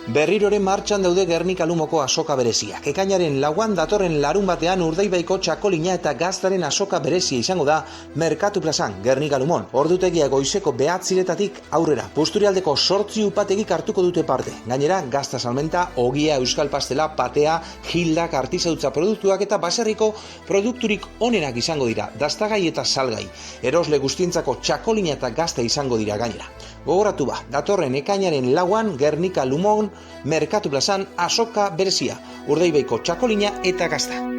Berriroren martxan daude Gernika Lumoko azoka bereziak. Ekainaren 4 datorren larun batean Urdaibaiko txakolina eta gaztaren azoka berezia izango da Merkatu plazan, Gernika Lumon. Ordutegia goizeko 9:00 aurrera. Busturialdeko 8 upategik hartuko dute parte. Gainera, gazta salmenta, ogia, euskal pastela, patea, hildak, artisautza produktuak eta baserriko produkturik onenak izango dira, daztagai eta salgai. Erosle guztientzako txakolina eta gazta izango dira gainera. Gogoratu datorren ekainaren 4 Gernika Lumon Merkatu plazan azoka berezia, Urdaibaiko txakolina eta gazta.